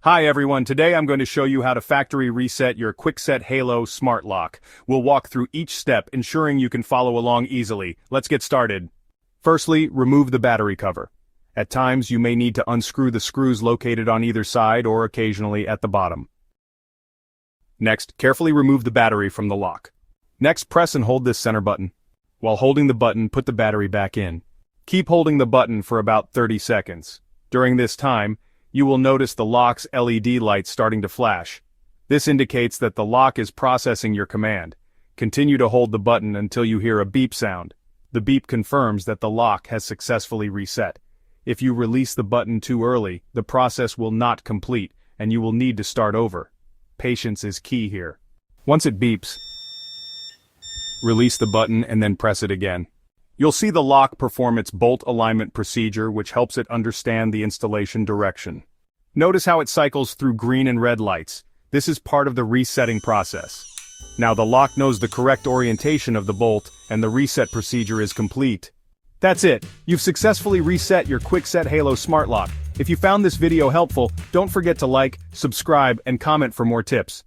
Hi everyone, today I'm going to show you how to factory reset your Kwikset Smart Lock. We'll walk through each step, ensuring you can follow along easily. Let's get started. Firstly, remove the battery cover. At times, you may need to unscrew the screws located on either side or occasionally at the bottom. Next, carefully remove the battery from the lock. Next, press and hold this center button. While holding the button, put the battery back in. Keep holding the button for about 30 seconds. During this time, you will notice the lock's LED light starting to flash. This indicates that the lock is processing your command. Continue to hold the button until you hear a beep sound. The beep confirms that the lock has successfully reset. If you release the button too early, the process will not complete, and you will need to start over. Patience is key here. Once it beeps, release the button and then press it again. You'll see the lock perform its bolt alignment procedure, which helps it understand the installation direction. Notice how it cycles through green and red lights. This is part of the resetting process. Now the lock knows the correct orientation of the bolt, and the reset procedure is complete. That's it. You've successfully reset your Kwikset Smart Lock. If you found this video helpful, don't forget to like, subscribe, and comment for more tips.